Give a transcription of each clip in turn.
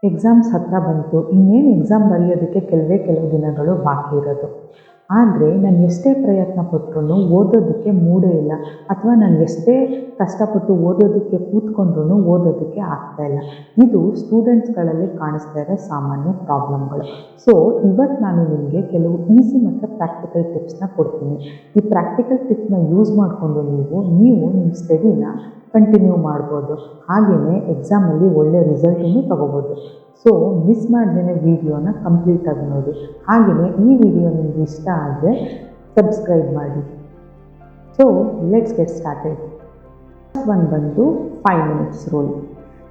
Exams ಹತ್ರ ಬಂತು. ಇನ್ನೇನು ಎಕ್ಸಾಮ್ ಬರೆಯೋದಕ್ಕೆ ಕೆಲವು ದಿನಗಳು ಬಾಕಿ ಇರೋದು. ಆದರೆ ನಾನು ಎಷ್ಟೇ ಪ್ರಯತ್ನ ಪಟ್ಟರೂ ಓದೋದಕ್ಕೆ ಮೂಡೇ ಇಲ್ಲ, ಅಥವಾ ನಾನು ಎಷ್ಟೇ ಕಷ್ಟಪಟ್ಟು ಓದೋದಕ್ಕೆ ಕೂತ್ಕೊಂಡ್ರೂ ಓದೋದಕ್ಕೆ ಆಗ್ತಾಯಿಲ್ಲ. ಇದು ಸ್ಟೂಡೆಂಟ್ಸ್ಗಳಲ್ಲಿ ಕಾಣಿಸ್ತಾ ಇರೋ ಸಾಮಾನ್ಯ ಪ್ರಾಬ್ಲಮ್ಗಳು. ಸೊ ಇವತ್ತು ನಾನು ನಿಮಗೆ ಕೆಲವು ಈಸಿ ಮತ್ತು ಪ್ರಾಕ್ಟಿಕಲ್ ಟಿಪ್ಸ್ನ ಕೊಡ್ತೀನಿ. ಈ ಪ್ರಾಕ್ಟಿಕಲ್ ಟಿಪ್ಸ್ನ ಯೂಸ್ ಮಾಡಿಕೊಂಡು ನೀವು ನಿಮ್ಮ ಸ್ಟಡಿನ ಕಂಟಿನ್ಯೂ ಮಾಡ್ಬೋದು. ಹಾಗೆಯೇ ಎಕ್ಸಾಮಲ್ಲಿ ಒಳ್ಳೆ ರಿಸಲ್ಟನ್ನು ತೊಗೋಬೋದು. ಸೊ ಮಿಸ್ ಮಾಡ್ದೇ ವಿಡಿಯೋನ ಕಂಪ್ಲೀಟಾಗಿ ನೋಡಿ. ಹಾಗೆಯೇ ಈ ವಿಡಿಯೋ ನಿಮಗೆ ಇಷ್ಟ ಆದರೆ ಸಬ್ಸ್ಕ್ರೈಬ್ ಮಾಡಿ. So let's get started. First one ಬಂದು 5 ಮಿನಿಟ್ಸ್ ರೂಲ್.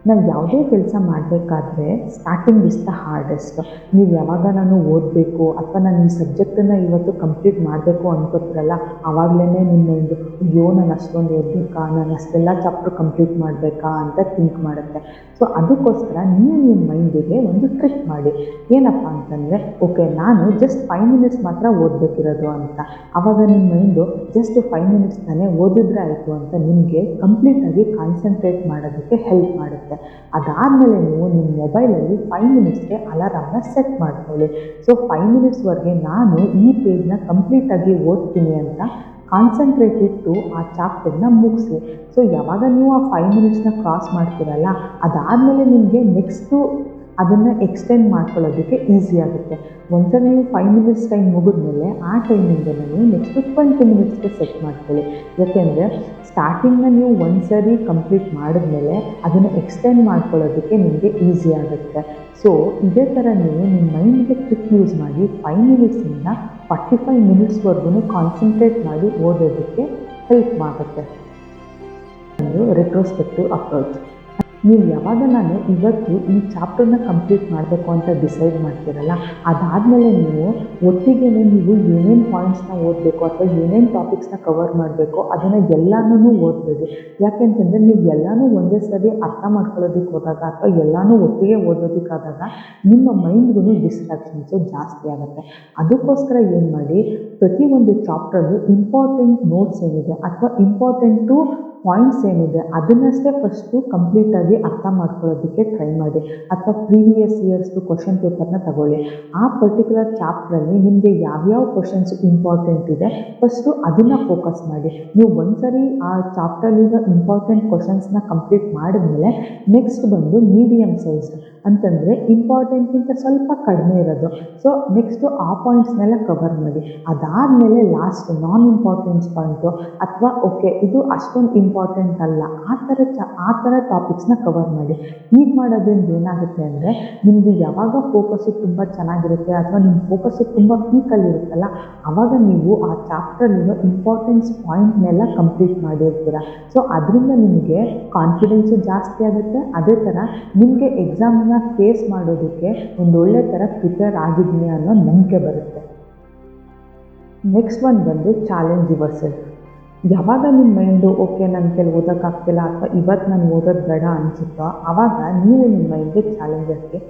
ನಾವು ಯಾವುದೇ ಕೆಲಸ ಮಾಡಬೇಕಾದ್ರೆ ಸ್ಟಾರ್ಟಿಂಗ್ ಇಸ್ ದ ಹಾರ್ಡೆಸ್ಟ್. ನೀವು ಯಾವಾಗ ನಾನು ಓದಬೇಕು ಅಥವಾ ನಾನು ಈ ಸಬ್ಜೆಕ್ಟನ್ನು ಇವತ್ತು ಕಂಪ್ಲೀಟ್ ಮಾಡಬೇಕು ಅನ್ಕೋತಿರಲ್ಲ, ಆವಾಗಲೇ ನಿಮ್ಮ ಮೈಂಡು ಅಯ್ಯೋ ನಾನು ಅಷ್ಟೊಂದು ಓದಬೇಕಾ, ನಾನು ಅಷ್ಟೆಲ್ಲ ಚಾಪ್ಟರ್ ಕಂಪ್ಲೀಟ್ ಮಾಡಬೇಕಾ ಅಂತ ಥಿಂಕ್ ಮಾಡುತ್ತೆ. ಸೊ ಅದಕ್ಕೋಸ್ಕರ ನೀವು ನಿಮ್ಮ ಮೈಂಡಿಗೆ ಒಂದು ಟ್ರಿಕ್ ಮಾಡಿ. ಏನಪ್ಪ ಅಂತಂದರೆ, ಓಕೆ ನಾನು ಜಸ್ಟ್ 5 ಮಿನಿಟ್ಸ್ ಮಾತ್ರ ಓದಬೇಕಿರೋದು ಅಂತ. ಆವಾಗ ನಿಮ್ಮ ಮೈಂಡು ಜಸ್ಟ್ 5 ಮಿನಿಟ್ಸ್ ತಾನೇ ಓದಿದ್ರೆ ಆಯಿತು ಅಂತ ನಿಮಗೆ ಕಂಪ್ಲೀಟಾಗಿ ಕಾನ್ಸಂಟ್ರೇಟ್ ಮಾಡೋದಕ್ಕೆ ಹೆಲ್ಪ್ ಮಾಡುತ್ತೆ. ಅದಾದಮೇಲೆ ನೀವು ನಿಮ್ಮ ಮೊಬೈಲಲ್ಲಿ 5 ಮಿನಿಟ್ಸ್ಗೆ ಅಲಾರಾಮ್ನ ಸೆಟ್ ಮಾಡ್ಕೊಳ್ಳಿ. ಸೊ 5 ಮಿನಿಟ್ಸ್ವರೆಗೆ ನಾನು ಈ ಪೇಜ್ನ ಕಂಪ್ಲೀಟಾಗಿ ಓದ್ತೀನಿ ಅಂತ ಕಾನ್ಸಂಟ್ರೇಟ್ ಇಟ್ಟು ಆ ಚಾಪ್ಟರ್ನ ಮುಗಿಸಿ. ಸೊ ಯಾವಾಗ ನೀವು ಆ 5 ಮಿನಿಟ್ಸ್ನ ಕ್ರಾಸ್ ಮಾಡ್ತೀರಲ್ಲ, ಅದಾದಮೇಲೆ ನಿಮಗೆ ನೆಕ್ಸ್ಟು ಅದನ್ನು ಎಕ್ಸ್ಟೆಂಡ್ ಮಾಡ್ಕೊಳ್ಳೋದಕ್ಕೆ ಈಸಿ ಆಗುತ್ತೆ. ಒಂದ್ಸಲ ನೀವು 5 ಮಿನಿಟ್ಸ್ ಟೈಮ್ ಮುಗಿದ್ಮೇಲೆ ಆ ಟೈಮಿಂದ ನೀವು ನೆಕ್ಸ್ಟು 20 ಮಿನಿಟ್ಸ್ಗೆ ಸೆಟ್ ಮಾಡ್ಕೊಳ್ಳಿ. ಯಾಕೆಂದರೆ ಸ್ಟಾರ್ಟಿಂಗ್ನ ನೀವು ಒಂದ್ಸರಿ ಕಂಪ್ಲೀಟ್ ಮಾಡಿದ್ಮೇಲೆ ಅದನ್ನು ಎಕ್ಸ್ಟೆಂಡ್ ಮಾಡ್ಕೊಳ್ಳೋದಕ್ಕೆ ನಿಮಗೆ ಈಸಿ ಆಗುತ್ತೆ. ಸೊ ಇದೇ ಥರ ನೀವು ನಿಮ್ಮ ಮೈಂಡ್ಗೆ ಟ್ರಿಕ್ ಯೂಸ್ ಮಾಡಿ 5 ಮಿನಿಟ್ಸಿಂದ 45 ಮಿನಿಟ್ಸ್ವರೆಗೂ ಕಾನ್ಸಂಟ್ರೇಟ್ ಮಾಡಿ ಓದೋದಕ್ಕೆ ಹೆಲ್ಪ್ ಆಗುತ್ತೆ. ಒಂದು ರೆಟ್ರೋಸ್ಪೆಕ್ಟಿವ್ ಅಪ್ರೋಚ್. ನೀವು ಯಾವಾಗ ನಾನು ಇವತ್ತು ಈ ಚಾಪ್ಟರ್ನ ಕಂಪ್ಲೀಟ್ ಮಾಡಬೇಕು ಅಂತ ಡಿಸೈಡ್ ಮಾಡ್ತೀರಲ್ಲ, ಅದಾದಮೇಲೆ ನೀವು ಒಟ್ಟಿಗೆ ನೀವು ಏನೇನು ಪಾಯಿಂಟ್ಸ್ನ ಓದಬೇಕು ಅಥವಾ ಏನೇನು ಟಾಪಿಕ್ಸ್ನ ಕವರ್ ಮಾಡಬೇಕು ಅದನ್ನು ಎಲ್ಲನೂ ಓದಬೇಡಿ. ಯಾಕೆಂತಂದರೆ ನೀವು ಎಲ್ಲನೂ ಒಂದೇ ಸರಿ ಅರ್ಥ ಮಾಡ್ಕೊಳ್ಳೋದಕ್ಕೆ ಹೋದಾಗ ಅಥವಾ ಎಲ್ಲನೂ ಒಟ್ಟಿಗೆ ಓದೋದಕ್ಕಾದಾಗ ನಿಮ್ಮ ಮೈಂಡ್ಗೂ ಡಿಸ್ಟ್ರಾಕ್ಷನ್ಸು ಜಾಸ್ತಿ ಆಗುತ್ತೆ. ಅದಕ್ಕೋಸ್ಕರ ಏನು ಮಾಡಿ, ಪ್ರತಿಯೊಂದು ಚಾಪ್ಟರ್ದು ಇಂಪಾರ್ಟೆಂಟ್ ನೋಟ್ಸ್ ಏನಿದೆ ಅಥವಾ ಇಂಪಾರ್ಟೆಂಟು ಪಾಯಿಂಟ್ಸ್ ಏನಿದೆ ಅದನ್ನಷ್ಟೇ ಫಸ್ಟು ಕಂಪ್ಲೀಟಾಗಿ ಅರ್ಥ ಮಾಡ್ಕೊಳ್ಳೋದಕ್ಕೆ ಟ್ರೈ ಮಾಡಿ. ಅಥವಾ ಪ್ರೀವಿಯಸ್ ಇಯರ್ಸ್ದು ಕ್ವಶನ್ ಪೇಪರ್ನ ತಗೊಳ್ಳಿ. ಆ ಪರ್ಟಿಕ್ಯುಲರ್ ಚಾಪ್ಟ್ರಲ್ಲಿ ನಿಮಗೆ ಯಾವ್ಯಾವ ಕ್ವಶನ್ಸ್ ಇಂಪಾರ್ಟೆಂಟ್ ಇದೆ ಫಸ್ಟು ಅದನ್ನು ಫೋಕಸ್ ಮಾಡಿ. ನೀವು ಒಂದ್ಸರಿ ಆ ಚಾಪ್ಟ್ರಲ್ಲಿರೋ ಇಂಪಾರ್ಟೆಂಟ್ ಕ್ವಶನ್ಸ್ನ ಕಂಪ್ಲೀಟ್ ಮಾಡಿದ್ಮೇಲೆ ನೆಕ್ಸ್ಟ್ ಬಂದು ಮೀಡಿಯಮ್ ಸೈಜ್ ಅಂತಂದರೆ ಇಂಪಾರ್ಟೆಂಟ್ಗಿಂತ ಸ್ವಲ್ಪ ಕಡಿಮೆ ಇರೋದು. ಸೊ ನೆಕ್ಸ್ಟು ಆ ಪಾಯಿಂಟ್ಸ್ನೆಲ್ಲ ಕವರ್ ಮಾಡಿ. ಅದಾದಮೇಲೆ ಲಾಸ್ಟ್ ನಾನ್ ಇಂಪಾರ್ಟೆನ್ಸ್ ಪಾಯಿಂಟು ಅಥವಾ ಓಕೆ ಇದು ಅಷ್ಟೊಂದು ಇಂಪಾರ್ಟೆಂಟ್ ಅಲ್ಲ ಆ ಥರ ಟಾಪಿಕ್ಸ್ನ ಕವರ್ ಮಾಡಿ. ಹೀಗೆ ಮಾಡೋದ್ರಿಂದ ಏನಾಗುತ್ತೆ ಅಂದರೆ ನಿಮ್ಮದು ಯಾವಾಗ ಫೋಕಸ್ಸು ತುಂಬ ಚೆನ್ನಾಗಿರುತ್ತೆ ಅಥವಾ ನಿಮ್ಮ ಫೋಕಸ್ಸು ತುಂಬ ಪೀಕಲ್ಲಿರುತ್ತಲ್ಲ, ಆವಾಗ ನೀವು ಆ ಚಾಪ್ಟ್ರಲ್ಲಿರೋ ಇಂಪಾರ್ಟೆನ್ಸ್ ಪಾಯಿಂಟ್ನೆಲ್ಲ ಕಂಪ್ಲೀಟ್ ಮಾಡಿರ್ತೀರ. ಸೊ ಅದರಿಂದ ನಿಮಗೆ ಕಾನ್ಫಿಡೆನ್ಸು ಜಾಸ್ತಿ ಆಗುತ್ತೆ. ಅದೇ ಥರ ನಿಮಗೆ ಎಕ್ಸಾಮ್ನ ಫೇಸ್ ಮಾಡೋದಕ್ಕೆ ಒಂದೊಳ್ಳೆ ಥರ ಪ್ರಿಪೇರ್ ಆಗಿದ್ದೀನಿ ಅನ್ನೋ ನಂಬಿಕೆ ಬರುತ್ತೆ. ನೆಕ್ಸ್ಟ್ ಒನ್ ಬಂದು ಚಾಲೆಂಜ್ ಯುವರ್ ಸೆಲ್ಫ್. ಯಾವಾಗ ನಿಮ್ಮ ಮೈಂಡು ಓಕೆ ನನ್ನ ಕೈಲಿ ಓದೋಕ್ಕಾಗ್ತಿಲ್ಲ ಅಥವಾ ಇವತ್ತು ನಾನು ಓದೋದು ಬೇಡ ಅನಿಸುತ್ತೋ ಆವಾಗ ನೀವು ನಿಮ್ಮ ಮೈಂಡ್ಗೆ ಚಾಲೆಂಜಸ್ಗೆ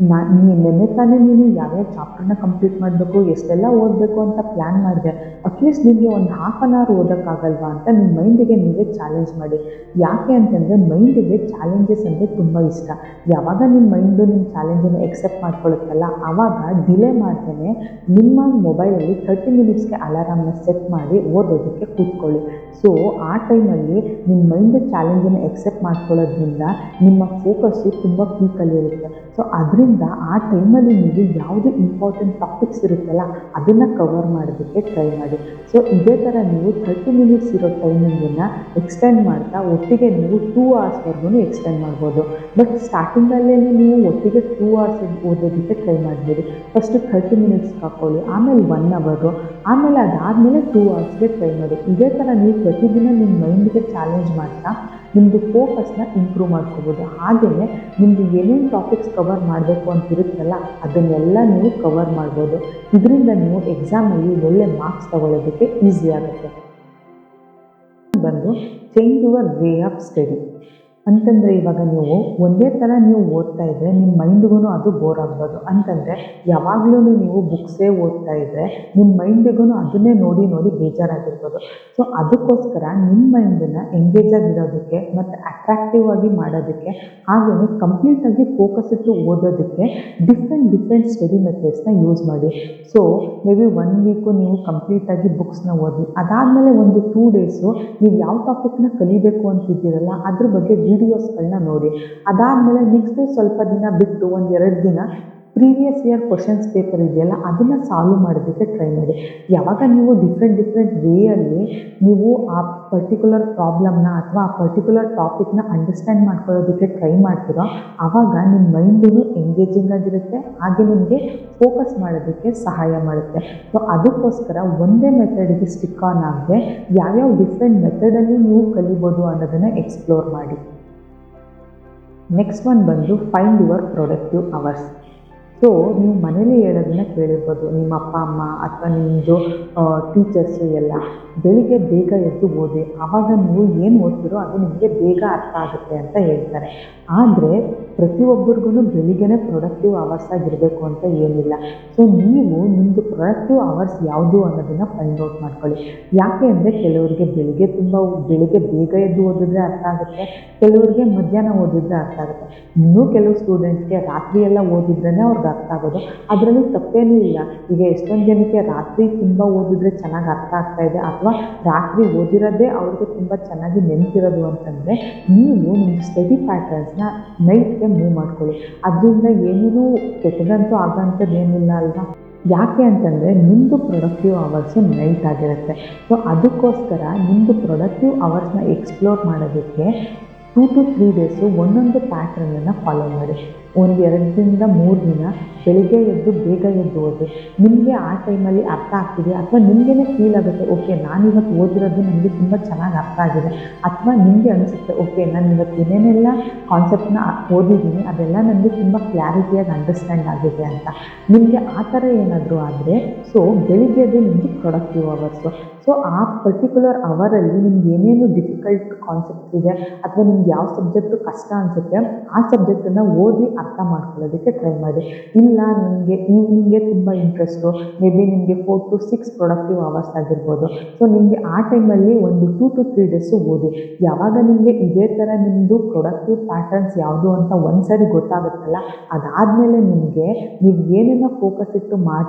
ನೆನ್ನೆ ತಾನೇ ನೀನು ಯಾವ್ಯಾವ ಚಾಪ್ಟರ್ನ ಕಂಪ್ಲೀಟ್ ಮಾಡಬೇಕು, ಎಷ್ಟೆಲ್ಲ ಓದಬೇಕು ಅಂತ ಪ್ಲ್ಯಾನ್ ಮಾಡಿದೆ, ಅಟ್ಲೀಸ್ಟ್ ನಿಮಗೆ ಒಂದು 1/2 ಅವರ್ ಓದೋಕ್ಕಾಗಲ್ವಾ ಅಂತ ನಿಮ್ಮ ಮೈಂಡಿಗೆ ನೀವೇ ಚಾಲೆಂಜ್ ಮಾಡಿ. ಯಾಕೆ ಅಂತಂದರೆ ಮೈಂಡಿಗೆ ಚಾಲೆಂಜಸ್ ಅಂದರೆ ತುಂಬ ಇಷ್ಟ. ಯಾವಾಗ ನಿಮ್ಮ ಮೈಂಡು ನಿಮ್ಮ ಚಾಲೆಂಜನ್ನು ಎಕ್ಸೆಪ್ಟ್ ಮಾಡ್ಕೊಳ್ಳುತ್ತಲ್ಲ, ಆವಾಗ ಡಿಲೇ ಮಾಡ್ತೇನೆ ನಿಮ್ಮ ಮೊಬೈಲಲ್ಲಿ 30 ಮಿನಿಟ್ಸ್ಗೆ ಅಲಾರಾಮ್ನ ಸೆಟ್ ಮಾಡಿ ಓದೋದಕ್ಕೆ ಕೂತ್ಕೊಳ್ಳಿ. ಸೊ ಆ ಟೈಮಲ್ಲಿ ನಿಮ್ಮ ಮೈಂಡು ಚಾಲೆಂಜನ್ನು ಎಕ್ಸೆಪ್ಟ್ ಮಾಡ್ಕೊಳ್ಳೋದ್ರಿಂದ ನಿಮ್ಮ ಫೋಕಸ್ಸು ತುಂಬ ಪೀಕಲ್ಲಿರುತ್ತೆ. ಸೊ ಅದರಿಂದ ಆ ಟೈಮಲ್ಲಿ ನೀವು ಯಾವುದು ಇಂಪಾರ್ಟೆಂಟ್ ಟಾಪಿಕ್ಸ್ ಇರುತ್ತಲ್ಲ ಅದನ್ನು ಕವರ್ ಮಾಡೋದಕ್ಕೆ ಟ್ರೈ ಮಾಡಿ. ಸೊ ಇದೇ ಥರ ನೀವು 30 ಮಿನಿಟ್ಸ್ ಇರೋ ಟೈಮಿಂಗನ್ನು ಎಕ್ಸ್ಟೆಂಡ್ ಮಾಡ್ತಾ ಒಟ್ಟಿಗೆ ನೀವು 2 ಅವರ್ಸ್ವರೆಗೂ ಎಕ್ಸ್ಟೆಂಡ್ ಮಾಡ್ಬೋದು. ಬಟ್ ಸ್ಟಾರ್ಟಿಂಗಲ್ಲೇ ನೀವು ಒಟ್ಟಿಗೆ 2 ಅವರ್ಸ್ ಓದೋದಕ್ಕೆ ಟ್ರೈ ಮಾಡಬೇಡಿ. ಫಸ್ಟು 30 ಮಿನಿಟ್ಸ್ ಹಾಕ್ಕೊಳ್ಳಿ, ಆಮೇಲೆ 1 ಅವರು, ಆಮೇಲೆ ಅದಾದಮೇಲೆ 2 ಅವರ್ಸ್ಗೆ ಟ್ರೈ ಮಾಡಿ. ಇದೇ ಥರ ನೀವು ಪ್ರತಿದಿನ ನಿಮ್ಮ ಮೈಂಡಿಗೆ ಚಾಲೆಂಜ್ ಮಾಡ್ತಾ ನಿಮ್ಮದು ಫೋಕಸ್ನ ಇಂಪ್ರೂವ್ ಮಾಡ್ಕೋಬೋದು. ಹಾಗೆಯೇ ನಿಮ್ಮದು ಏನೇನು ಟಾಪಿಕ್ಸ್ ಕವರ್ ಮಾಡಬೇಕು ಅಂತಿರುತ್ತಲ್ಲ ಅದನ್ನೆಲ್ಲ ನೀವು ಕವರ್ ಮಾಡ್ಬೋದು. ಇದರಿಂದ ನೀವು ಎಕ್ಸಾಮಲ್ಲಿ ಒಳ್ಳೆ ಮಾರ್ಕ್ಸ್ ತಗೊಳ್ಳೋದಕ್ಕೆ ಈಸಿ ಆಗುತ್ತೆ. ಬಂದು change your way of study. ಅಂತಂದರೆ ಇವಾಗ ನೀವು ಒಂದೇ ಥರ ನೀವು ಓದ್ತಾ ಇದ್ದರೆ ನಿಮ್ಮ ಮೈಂಡ್ಗೂ ಅದು ಬೋರ್ ಆಗ್ಬೋದು. ಅಂತಂದರೆ ಯಾವಾಗಲೂ ನೀವು ಬುಕ್ಸೇ ಓದ್ತಾ ಇದ್ದರೆ ನಿಮ್ಮ ಮೈಂಡಿಗೂ ಅದನ್ನೇ ನೋಡಿ ನೋಡಿ ಬೇಜಾರಾಗಿರ್ಬೋದು. ಸೊ ಅದಕ್ಕೋಸ್ಕರ ನಿಮ್ಮ ಮೈಂಡನ್ನು ಎಂಗೇಜ್ ಆಗಿರೋದಕ್ಕೆ ಮತ್ತು ಅಟ್ರಾಕ್ಟಿವ್ ಆಗಿ ಮಾಡೋದಕ್ಕೆ, ಹಾಗೆಯೇ ಕಂಪ್ಲೀಟಾಗಿ ಫೋಕಸ್ ಇಟ್ಟು ಓದೋದಕ್ಕೆ ಡಿಫ್ರೆಂಟ್ ಸ್ಟಡಿ ಮೆಥಡ್ಸ್ನ ಯೂಸ್ ಮಾಡಿ. ಸೊ ಮೇ ಬಿ 1 ವೀಕು ನೀವು ಕಂಪ್ಲೀಟಾಗಿ ಬುಕ್ಸ್ನ ಓದಿ, ಅದಾದಮೇಲೆ ಒಂದು 2 ಡೇಸು ನೀವು ಯಾವ ಟಾಪಿಕ್ನ ಕಲಿಬೇಕು ಅಂತಿದ್ದೀರಲ್ಲ ಅದ್ರ ಬಗ್ಗೆ ವೀಡಿಯೋಸ್ಗಳನ್ನ ನೋಡಿ. ಅದಾದಮೇಲೆ ನೆಕ್ಸ್ಟ್ ಸ್ವಲ್ಪ ದಿನ ಬಿಟ್ಟು 1-2 ದಿನ ಪ್ರೀವಿಯಸ್ ಇಯರ್ ಕ್ವಶನ್ಸ್ ಪೇಪರ್ ಇದೆಯಲ್ಲ ಅದನ್ನು ಸಾಲ್ವ್ ಮಾಡೋದಕ್ಕೆ ಟ್ರೈ ಮಾಡಿ. ಯಾವಾಗ ನೀವು ಡಿಫ್ರೆಂಟ್ ವೇಯಲ್ಲಿ ನೀವು ಆ ಪರ್ಟಿಕ್ಯುಲರ್ ಪ್ರಾಬ್ಲಮ್ನ ಅಥವಾ ಆ ಪರ್ಟಿಕ್ಯುಲರ್ ಟಾಪಿಕ್ನ ಅಂಡರ್ಸ್ಟ್ಯಾಂಡ್ ಮಾಡ್ಕೊಳ್ಳೋದಕ್ಕೆ ಟ್ರೈ ಮಾಡ್ತೀರೋ ಆವಾಗ ನಿಮ್ಮ ಮೈಂಡೂ ಎಂಗೇಜಿಂಗ್ ಆಗಿರುತ್ತೆ, ಹಾಗೆ ನಿಮಗೆ ಫೋಕಸ್ ಮಾಡೋದಕ್ಕೆ ಸಹಾಯ ಮಾಡುತ್ತೆ. ಸೊ ಅದಕ್ಕೋಸ್ಕರ ಒಂದೇ ಮೆಥಡಿಗೆ ಸ್ಟಿಕ್ ಆನ್ ಆಗದೆ ಯಾವ್ಯಾವ ಡಿಫ್ರೆಂಟ್ ಮೆಥಡಲ್ಲಿ ನೀವು ಕಲಿಬೋದು ಅನ್ನೋದನ್ನು ಎಕ್ಸ್ಪ್ಲೋರ್ ಮಾಡಿ. ನೆಕ್ಸ್ಟ್ ಒನ್ ಬಂದು find your productive hours. So ನೀವು ಮನೇಲಿ ಹೇಳೋದನ್ನ ಕೇಳಿರ್ಬೋದು, ನಿಮ್ಮ ಅಪ್ಪ ಅಮ್ಮ ಅಥವಾ ನಿಮ್ಮದು ಟೀಚರ್ಸು ಎಲ್ಲ ಬೆಳಿಗ್ಗೆ ಬೇಗ ಎದ್ದು ಓದಿ, ಆವಾಗ ನೀವು ಏನು ಓದ್ತಿರೋ ಅದು ನಿಮಗೆ ಬೇಗ ಅರ್ಥ ಆಗುತ್ತೆ ಅಂತ ಹೇಳ್ತಾರೆ. ಆದರೆ ಪ್ರತಿಯೊಬ್ಬರಿಗೂ ಬೆಳಿಗ್ಗೆನೇ ಪ್ರೊಡಕ್ಟಿವ್ ಅವರ್ಸ್ ಆಗಿರಬೇಕು ಅಂತ ಏನಿಲ್ಲ. ಸೊ ನೀವು ನಿಮ್ಮದು ಪ್ರೊಡಕ್ಟಿವ್ ಅವರ್ಸ್ ಯಾವುದು ಅನ್ನೋದನ್ನು ಫೈಂಡ್ ಔಟ್ ಮಾಡ್ಕೊಳ್ಳಿ. ಯಾಕೆ ಅಂದರೆ ಕೆಲವರಿಗೆ ಬೆಳಿಗ್ಗೆ ಬೇಗ ಎದ್ದು ಓದಿದ್ರೆ ಅರ್ಥ ಆಗುತ್ತೆ, ಕೆಲವರಿಗೆ ಮಧ್ಯಾಹ್ನ ಓದಿದ್ರೆ ಅರ್ಥ ಆಗುತ್ತೆ, ಇನ್ನೂ ಕೆಲವು ಸ್ಟೂಡೆಂಟ್ಸ್ಗೆ ರಾತ್ರಿ ಎಲ್ಲ ಓದಿದ್ರೇ ಅವ್ರಿಗೆ ಅರ್ಥ ಆಗೋದು. ಅದರಲ್ಲಿ ತಪ್ಪೇನೂ ಇಲ್ಲ. ಈಗ ಎಷ್ಟೊಂದು ಜನಕ್ಕೆ ರಾತ್ರಿ ತುಂಬ ಓದಿದ್ರೆ ಚೆನ್ನಾಗಿ ಅರ್ಥ ಆಗ್ತಾ ಇದೆ ಅಥವಾ ರಾತ್ರಿ ಓದಿರೋದೇ ಅವ್ರಿಗೆ ತುಂಬ ಚೆನ್ನಾಗಿ ನೆನಪಿರೋದು ಅಂತಂದರೆ ನೀವು ನಿಮ್ಮ ಸ್ಟಡಿ ಪ್ಯಾಟರ್ನ್ಸ್ನ ನೈಟ್ಗೆ ಮೂವ್ ಮಾಡ್ಕೊಳ್ಳಿ. ಅದರಿಂದ ಏನೇನೂ ಕೆಟ್ಟದಂತೂ ಆಗೋಂಥದ್ದು ಏನಿಲ್ಲ ಅಲ್ವಾ. ಯಾಕೆ ಅಂತಂದರೆ ನಿಮ್ಮದು ಪ್ರೊಡಕ್ಟಿವ್ ಅವರ್ಸು ನೈಟ್ ಆಗಿರುತ್ತೆ. ಸೊ ಅದಕ್ಕೋಸ್ಕರ ನಿಮ್ಮದು ಪ್ರೊಡಕ್ಟಿವ್ ಅವರ್ಸ್ನ ಎಕ್ಸ್ಪ್ಲೋರ್ ಮಾಡೋದಕ್ಕೆ 2 to 3 ಡೇಸು ಒಂದೊಂದು ಪ್ಯಾಟ್ರನನ್ನು ಫಾಲೋ ಮಾಡಿ. 1-2 ದಿನದಿಂದ 3 ದಿನ ಬೆಳಿಗ್ಗೆ ಎದ್ದು ಬೇಗ ಎದ್ದು ಓದಿ. ನಿಮಗೆ ಆ ಟೈಮಲ್ಲಿ ಅರ್ಥ ಆಗ್ತಿದೆಯಾ ಅಥವಾ ನಿಮಗೇ ಫೀಲ್ ಆಗುತ್ತೆ ಓಕೆ ನಾನಿವತ್ತು ಓದಿರೋದು ನನಗೆ ತುಂಬ ಚೆನ್ನಾಗಿ ಅರ್ಥ ಆಗಿದೆ, ಅಥವಾ ನಿಮಗೆ ಅನಿಸುತ್ತೆ ಓಕೆ ನಾನು ಇವತ್ತು ಏನೇನೆಲ್ಲ ಕಾನ್ಸೆಪ್ಟ್ನ ಓದಿದ್ದೀನಿ ಅದೆಲ್ಲ ನನಗೆ ತುಂಬ ಕ್ಲಾರಿಟಿಯಾಗಿ ಅಂಡರ್ಸ್ಟ್ಯಾಂಡ್ ಆಗಿದೆ ಅಂತ. ನಿಮಗೆ ಆ ಥರ ಏನಾದರೂ ಆದರೆ ಸೊ ಬೆಳಿಗ್ಗೆದು ನಿಮ್ಮದು ಪ್ರೊಡಕ್ಟಿವ್ ಅವರ್ಸು. ಸೊ ಆ ಪರ್ಟಿಕ್ಯುಲರ್ ಅವರಲ್ಲಿ ನಿಮ್ಗೆ ಏನೇನು ಡಿಫಿಕಲ್ಟ್ ಕಾನ್ಸೆಪ್ಟ್ಸ್ ಇದೆ ಅಥವಾ ನಿಮ್ಗೆ ಯಾವ ಸಬ್ಜೆಕ್ಟು ಕಷ್ಟ ಅನಿಸುತ್ತೆ ಆ ಸಬ್ಜೆಕ್ಟನ್ನು ಓದಿ ಅರ್ಥ ಮಾಡ್ಕೊಳ್ಳೋದಕ್ಕೆ ಟ್ರೈ ಮಾಡಿ. ಇಲ್ಲ ನಿಮಗೆ ಈವ್ನಿಂಗ್ಗೆ ತುಂಬ ಇಂಟ್ರೆಸ್ಟು, ಮೇ ಬಿ ನಿಮಗೆ 4 to 6 ಪ್ರೊಡಕ್ಟಿವ್ ಅವರ್ಸ್ ಆಗಿರ್ಬೋದು. ಸೊ ನಿಮಗೆ ಆ ಟೈಮಲ್ಲಿ ಒಂದು 2 to 3 ಡೇಸು ಓದಿ. ಯಾವಾಗ ನಿಮಗೆ ಇದೇ ಥರ ನಿಮ್ಮದು ಪ್ರೊಡಕ್ಟಿವ್ ಪ್ಯಾಟರ್ನ್ಸ್ ಯಾವುದು ಅಂತ ಒಂದ್ಸರಿ ಗೊತ್ತಾಗುತ್ತಲ್ಲ, ಅದಾದಮೇಲೆ ನಿಮಗೆ ನೀವು ಏನೇನೋ ಫೋಕಸ್ ಇಟ್ಟು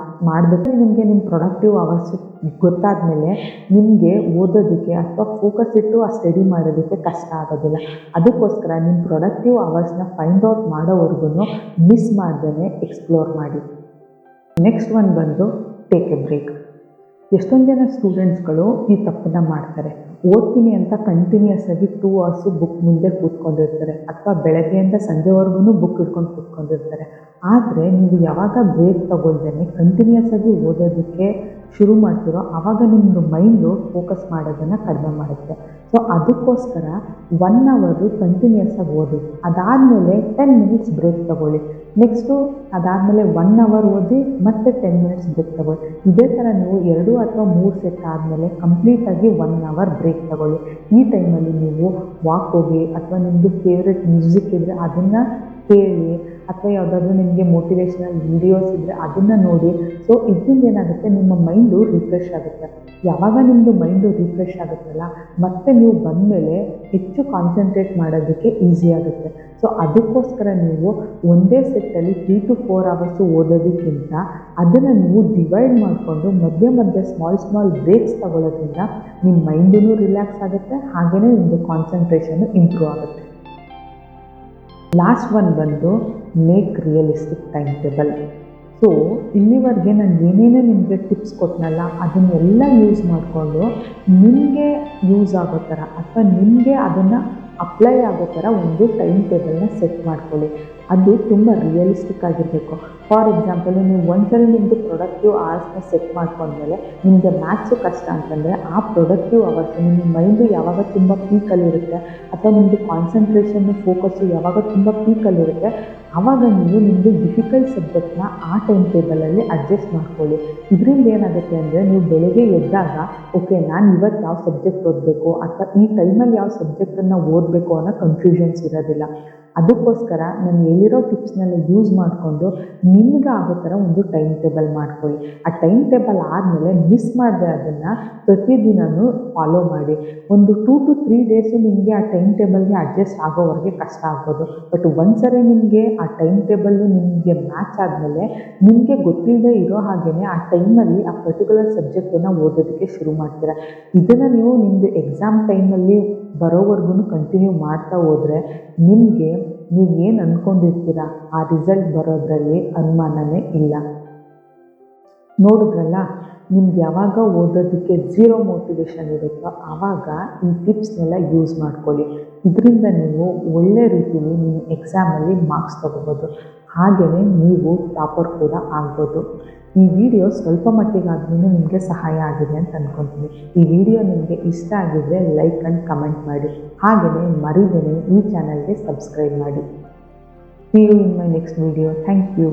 ಮಾಡಬೇಕು. ನಿಮಗೆ ನಿಮ್ಮ ಪ್ರೊಡಕ್ಟಿವ್ ಅವರ್ಸ್ ಗೊತ್ತಾದಮೇಲೆ ನಿಮಗೆ ಓದೋದಕ್ಕೆ ಅಥವಾ ಫೋಕಸ್ ಇಟ್ಟು ಆ ಸ್ಟಡಿ ಮಾಡೋದಕ್ಕೆ ಕಷ್ಟ ಆಗೋದಿಲ್ಲ. ಅದಕ್ಕೋಸ್ಕರ ನಿಮ್ಮ ಪ್ರೊಡಕ್ಟಿವ್ ಅವರ್ಸ್ನ ಫೈಂಡ್ ಔಟ್ ಮಾಡೋವರೆಗೂ ಮಿಸ್ ಮಾಡ್ದೇ ಎಕ್ಸ್ಪ್ಲೋರ್ ಮಾಡಿ. ನೆಕ್ಸ್ಟ್ ಒನ್ ಬಂದು ಟೇಕ್ ಎ ಬ್ರೇಕ್. ಎಷ್ಟೊಂದು ಜನ ಸ್ಟೂಡೆಂಟ್ಸ್ಗಳು ಈ ತಪ್ಪನ್ನು ಮಾಡ್ತಾರೆ. ಓದ್ತೀನಿ ಅಂತ ಕಂಟಿನ್ಯೂಸ್ ಆಗಿ 2 hours ಬುಕ್ ಮುಂದೆ ಕೂತ್ಕೊಂಡಿರ್ತಾರೆ, ಅಥವಾ ಬೆಳಗ್ಗೆಯಿಂದ ಸಂಜೆವರೆಗೂ ಬುಕ್ ಇಟ್ಕೊಂಡು ಕೂತ್ಕೊಂಡಿರ್ತಾರೆ. ಆದರೆ ನೀವು ಯಾವಾಗ ಬ್ರೇಕ್ ತಗೊಳ್ದೇನೆ ಕಂಟಿನ್ಯೂಸ್ ಆಗಿ ಓದೋದಕ್ಕೆ ಶುರು ಮಾಡ್ತೀರೋ ಆವಾಗ ನಿಮ್ಮದು ಮೈಂಡು ಫೋಕಸ್ ಮಾಡೋದನ್ನು ಕಡಿಮೆ ಮಾಡುತ್ತೆ. ಸೊ ಅದಕ್ಕೋಸ್ಕರ 1 hour ಕಂಟಿನ್ಯೂಸ್ ಆಗಿ ಓದಿ, ಅದಾದಮೇಲೆ 10 minutes ಬ್ರೇಕ್ ತಗೊಳ್ಳಿ. ನೆಕ್ಸ್ಟು ಅದಾದಮೇಲೆ 1 hour ಓದಿ ಮತ್ತೆ 10 minutes ಬ್ರೇಕ್ ತಗೊಳ್ಳಿ. ಇದೇ ಥರ ನೀವು 2 ಅಥವಾ 3 ಸೆಟ್ ಆದಮೇಲೆ ಕಂಪ್ಲೀಟಾಗಿ 1 hour ಬ್ರೇಕ್ ತಗೊಳ್ಳಿ. ಈ ಟೈಮಲ್ಲಿ ನೀವು ವಾಕ್ ಹೋಗಿ ಅಥವಾ ನಿಮ್ಮದು ಫೇವ್ರೆಟ್ ಮ್ಯೂಸಿಕ್ ಇದ್ದರೆ ಅದನ್ನು ಕೇಳಿ, ಅಥವಾ ಯಾವುದಾದ್ರೂ ನಿಮಗೆ ಮೋಟಿವೇಶ್ನಲ್ ವಿಡಿಯೋಸ್ ಇದ್ದರೆ ಅದನ್ನು ನೋಡಿ. ಸೊ ಇದರಿಂದ ಏನಾಗುತ್ತೆ, ನಿಮ್ಮ ಮೈಂಡು ರಿಫ್ರೆಶ್ ಆಗುತ್ತೆ. ಯಾವಾಗ ನಿಮ್ಮದು ಮೈಂಡು ರಿಫ್ರೆಶ್ ಆಗುತ್ತಲ್ಲ ಮತ್ತೆ ನೀವು ಬಂದಮೇಲೆ ಹೆಚ್ಚು ಕಾನ್ಸಂಟ್ರೇಟ್ ಮಾಡೋದಕ್ಕೆ ಈಸಿ ಆಗುತ್ತೆ. ಸೊ ಅದಕ್ಕೋಸ್ಕರ ನೀವು ಒಂದೇ ಸೆಟ್ಟಲ್ಲಿ 3 to 4 hours ಓದೋದಕ್ಕಿಂತ ಅದನ್ನು ನೀವು ಡಿವೈಡ್ ಮಾಡಿಕೊಂಡು ಮಧ್ಯೆ ಸ್ಮಾಲ್ ಬ್ರೇಕ್ಸ್ ತಗೊಳ್ಳೋದ್ರಿಂದ ನಿಮ್ಮ ಮೈಂಡೂ ರಿಲ್ಯಾಕ್ಸ್ ಆಗುತ್ತೆ, ಹಾಗೆಯೇ ನಿಮ್ಮದು ಕಾನ್ಸಂಟ್ರೇಷನ್ನು ಇಂಪ್ರೂವ್ ಆಗುತ್ತೆ. ಲಾಸ್ಟ್ ಒನ್ ಬಂದು make realistic time table. So ಇಲ್ಲಿವರೆಗೆ ನಾನು ಏನೇನೋ ನಿಮಗೆ ಟಿಪ್ಸ್ ಕೊಟ್ಟನಲ್ಲ ಅದನ್ನೆಲ್ಲ ಯೂಸ್ ಮಾಡಿಕೊಂಡು ನಿಮಗೆ ಯೂಸ್ ಆಗೋ ಥರ ಅಥವಾ ನಿಮಗೆ ಅದನ್ನು ಅಪ್ಲೈ ಆಗೋ ಥರ ಒಂದು ಟೈಮ್ ಟೇಬಲ್ನ ಸೆಟ್ ಮಾಡ್ಕೊಳ್ಳಿ. ಅದು ತುಂಬ ರಿಯಲಿಸ್ಟಿಕ್ ಆಗಿರಬೇಕು. ಫಾರ್ ಎಕ್ಸಾಂಪಲು ನೀವು ಒಂದ್ಸಲ ನಿಮ್ಮದು ಪ್ರೊಡಕ್ಟಿವ್ ಅವರ್ಸ್ನ ಸೆಟ್ ಮಾಡ್ಕೊಂಡ್ಮೇಲೆ ನಿಮಗೆ ಮ್ಯಾಥ್ಸು ಕಷ್ಟ ಅಂತಂದರೆ ಆ ಪ್ರೊಡಕ್ಟಿವ್ ಅವರ್ಸ್ ನಿಮ್ಮ ಮೈಂಡು ಯಾವಾಗ ತುಂಬ ಪೀಕಲ್ಲಿರುತ್ತೆ ಅಥವಾ ನಿಮ್ಮದು ಕಾನ್ಸಂಟ್ರೇಷನ್ನು ಫೋಕಸ್ಸು ಯಾವಾಗ ತುಂಬ ಪೀಕಲ್ಲಿರುತ್ತೆ ಆವಾಗ ನೀವು ನಿಮ್ಮದು ಡಿಫಿಕಲ್ಟ್ ಸಬ್ಜೆಕ್ಟ್ನ ಆ ಟೈಮ್ ಟೇಬಲಲ್ಲಿ ಅಡ್ಜಸ್ಟ್ ಮಾಡ್ಕೊಳ್ಳಿ. ಇದರಿಂದ ಏನಾಗುತ್ತೆ ಅಂದರೆ ನೀವು ಬೆಳಗ್ಗೆ ಎದ್ದಾಗ ಓಕೆ ನಾನು ಇವತ್ತು ಯಾವ ಸಬ್ಜೆಕ್ಟ್ ಓದಬೇಕು ಅಥವಾ ಈ ಟೈಮಲ್ಲಿ ಯಾವ ಸಬ್ಜೆಕ್ಟನ್ನು ಓದಬೇಕು ಅನ್ನೋ ಕನ್ಫ್ಯೂಷನ್ಸ್ ಇರೋದಿಲ್ಲ. ಅದಕ್ಕೋಸ್ಕರ ನಾನು ಹೇಳಿರೋ ಟಿಪ್ಸ್ನೆಲ್ಲ ಯೂಸ್ ಮಾಡಿಕೊಂಡು ನಿಮ್ಗೆ ಆಗೋ ಥರ ಒಂದು ಟೈಮ್ ಟೇಬಲ್ ಮಾಡ್ಕೊಳ್ಳಿ. ಆ ಟೈಮ್ ಟೇಬಲ್ ಆದಮೇಲೆ ಮಿಸ್ ಮಾಡದೆ ಅದನ್ನು ಪ್ರತಿದಿನವೂ ಫಾಲೋ ಮಾಡಿ. ಒಂದು 2 to 3 ಡೇಸು ನಿಮಗೆ ಆ ಟೈಮ್ ಟೇಬಲ್ಗೆ ಅಡ್ಜಸ್ಟ್ ಆಗೋವರೆಗೆ ಕಷ್ಟ ಆಗ್ಬೋದು. ಬಟ್ ಒಂದ್ಸರಿ ನಿಮಗೆ ಆ ಟೈಮ್ ಟೇಬಲ್ಲು ನಿಮಗೆ ಮ್ಯಾಚ್ ಆದಮೇಲೆ ನಿಮಗೆ ಗೊತ್ತಿಲ್ಲದೆ ಇರೋ ಹಾಗೆಯೇ ಆ ಟೈಮಲ್ಲಿ ಆ ಪರ್ಟಿಕ್ಯುಲರ್ ಸಬ್ಜೆಕ್ಟನ್ನು ಓದೋದಕ್ಕೆ ಶುರು ಮಾಡ್ತೀರ. ಇದನ್ನು ನೀವು ನಿಮ್ಮದು ಎಕ್ಸಾಮ್ ಟೈಮಲ್ಲಿ ಬರೋವರೆಗೂ ಕಂಟಿನ್ಯೂ ಮಾಡ್ತಾ ಹೋದರೆ ನಿಮಗೆ ನೀವು ಏನು ಅಂದ್ಕೊಂಡಿರ್ತೀರ ಆ ರಿಸಲ್ಟ್ ಬರೋದರಲ್ಲಿ ಅನುಮಾನನೇ ಇಲ್ಲ. ನೋಡಿದ್ರಲ್ಲ, ನಿಮ್ಗೆ ಯಾವಾಗ ಓದೋದಕ್ಕೆ ಝೀರೋ ಮೋಟಿವೇಶನ್ ಇರುತ್ತೋ ಆವಾಗ ಈ ಟಿಪ್ಸ್ನೆಲ್ಲ ಯೂಸ್ ಮಾಡ್ಕೊಳ್ಳಿ. ಇದರಿಂದ ನೀವು ಒಳ್ಳೆ ರೀತಿಯಲ್ಲಿ ನಿಮ್ಮ ಎಕ್ಸಾಮಲ್ಲಿ ಮಾರ್ಕ್ಸ್ ತೊಗೋಬೋದು, ಹಾಗೆಯೇ ನೀವು ಟಾಪರ್ ಕೂಡ ಆಗ್ಬೋದು. ಈ ವಿಡಿಯೋ ಸ್ವಲ್ಪ ಮಟ್ಟಿಗಾದ್ರೂ ನಿಮಗೆ ಸಹಾಯ ಆಗಿದೆ ಅಂತ ಅಂದ್ಕೊತೀನಿ. ಈ ವಿಡಿಯೋ ನಿಮಗೆ ಇಷ್ಟ ಆಗಿದ್ದರೆ ಲೈಕ್ ಆ್ಯಂಡ್ ಕಮೆಂಟ್ ಮಾಡಿ, ಹಾಗೆಯೇ ಮರಿದೇನೆ ಈ ಚಾನಲ್ಗೆ ಸಬ್ಸ್ಕ್ರೈಬ್ ಮಾಡಿ. See you in my next video. Thank you.